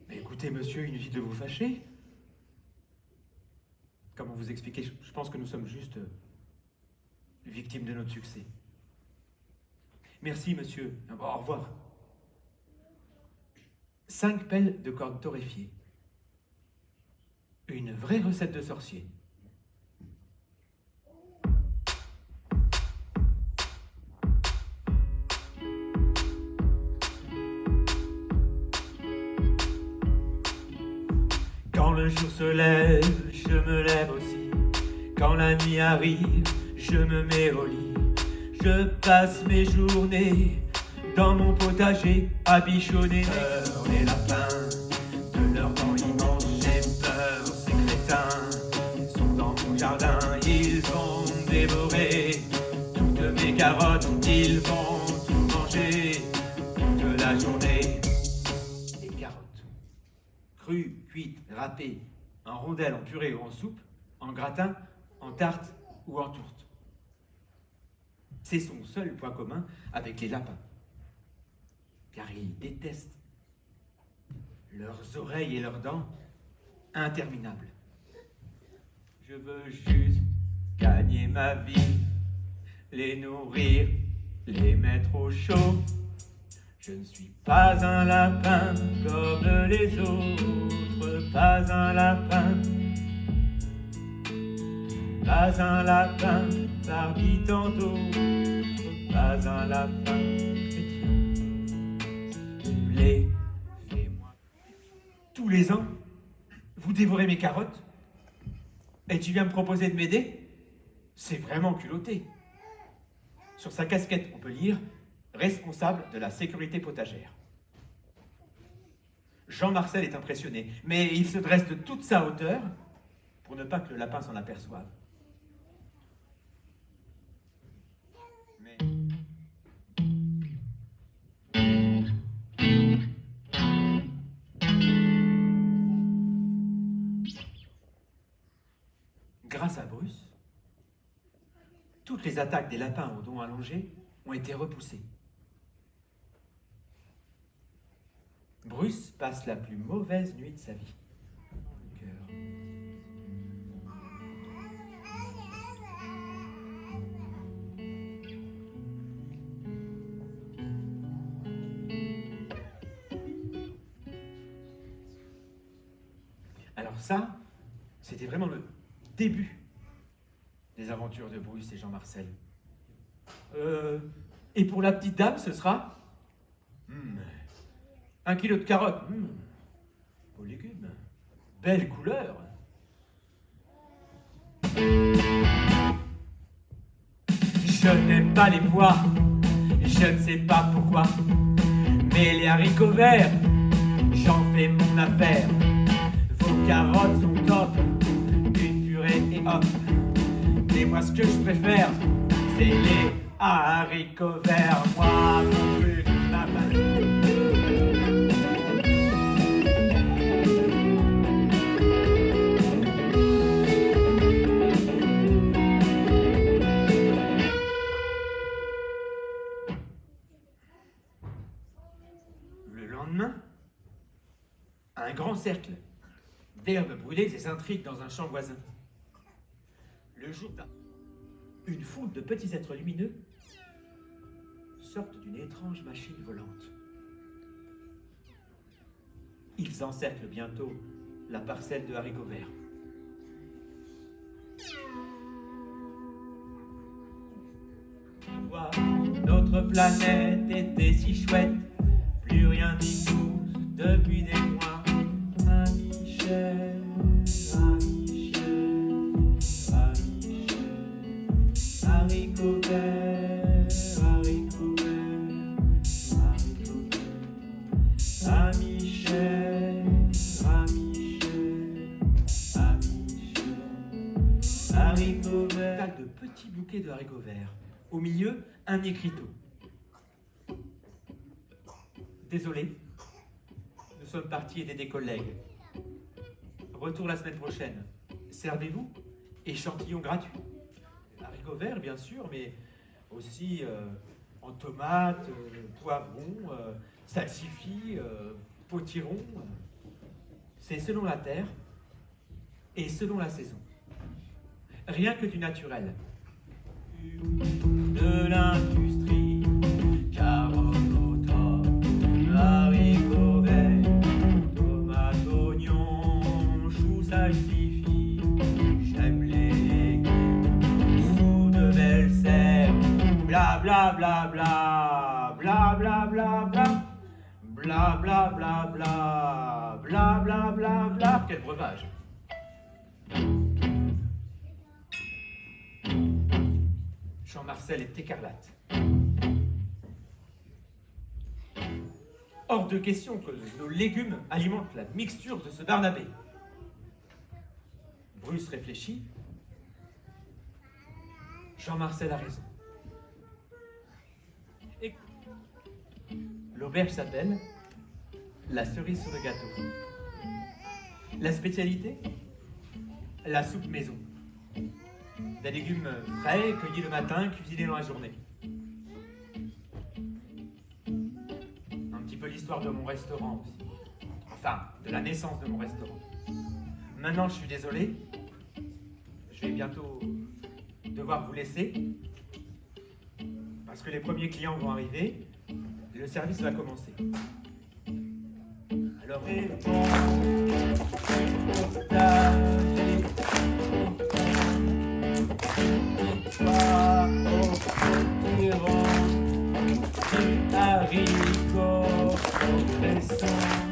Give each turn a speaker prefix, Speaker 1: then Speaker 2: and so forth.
Speaker 1: Mais écoutez, monsieur, inutile de vous fâcher. Comment vous expliquer? Je pense que nous sommes juste victimes de notre succès. Merci, monsieur. Au revoir. 5 pelles de cordes torréfiées. Une vraie recette de sorcier. Quand le jour se lève, je me lève aussi. Quand la nuit arrive, je me mets au lit. Je passe mes journées dans mon potager à bichonner les lapins. De leur dents immenses, j'ai peur, ces crétins. Ils sont dans mon jardin, ils vont dévorer toutes mes carottes, ils vont tout manger toute la journée. Les carottes, crues, cuites, râpées, en rondelles, en purée ou en soupe, en gratin, en tarte ou en tourte. C'est son seul point commun avec les lapins. Car ils détestent leurs oreilles et leurs dents interminables. Je veux juste gagner ma vie, les nourrir, les mettre au chaud. Je ne suis pas un lapin comme les autres, pas un lapin. Pas un lapin parmi tant d'autres, pas un lapin chrétien. S'il te plaît, fais-moi. Tous les ans, vous dévorez mes carottes et tu viens me proposer de m'aider? C'est vraiment culotté. Sur sa casquette, on peut lire « Responsable de la sécurité potagère ». Jean-Marcel est impressionné, mais il se dresse de toute sa hauteur pour ne pas que le lapin s'en aperçoive. Grâce à Bruce, toutes les attaques des lapins aux dents allongées ont été repoussées. Bruce passe la plus mauvaise nuit de sa vie. Alors ça, c'était vraiment le début des aventures de Bruce et Jean-Marcel. Et pour la petite dame, ce sera 1 kilo de carottes. Beaux légumes. Belle couleur. Je n'aime pas les pois. Je ne sais pas pourquoi. Mais les haricots verts, j'en fais mon affaire. Vos carottes sont top. Une purée et hop. Mais moi ce que je préfère, c'est les haricots verts. Moi, mon truc, ma Le lendemain, un grand cercle d'herbes brûlées et s'intrigue dans un champ voisin. Le jour d'un, une foule de petits êtres lumineux sortent d'une étrange machine volante. Ils encerclent bientôt la parcelle de haricots verts. Toi, notre planète était si chouette, plus rien n'y pousse depuis des mois. Ah Michel, ah Michel, ah Michel, haricots verts, haricots verts, haricots verts. Ah Michel, ah Michel, ah Michel, haricots verts. Tas de petits bouquets de haricots verts. Au milieu, un écriteau. Désolé, nous sommes partis aider des collègues. Retour la semaine prochaine. Servez-vous, échantillon gratuit. Haricots verts, bien sûr, mais aussi en tomates, poivrons, salsifis, potirons. C'est selon la terre et selon la saison. Rien que du naturel. De l'industrie, carottes, automne, haricots verts, tomates, oignons, choux, salsifis. J'aime les légumes sous de belles serres. Bla bla bla bla, bla bla bla bla, bla bla bla bla, bla bla bla bla. Quel breuvage! Jean-Marcel est écarlate. Hors de question que nos légumes alimentent la mixture de ce Barnabé. Bruce réfléchit. Jean-Marcel a raison. Et l'auberge s'appelle la cerise sur le gâteau. La spécialité, la soupe maison. Des légumes frais, cueillis le matin, cuisinés dans la journée. Un petit peu l'histoire de mon restaurant aussi. Enfin, de la naissance de mon restaurant. Maintenant, je suis désolé. Je vais bientôt devoir vous laisser. Parce que les premiers clients vont arriver. Et le service va commencer. Alors, haricots, au cresson.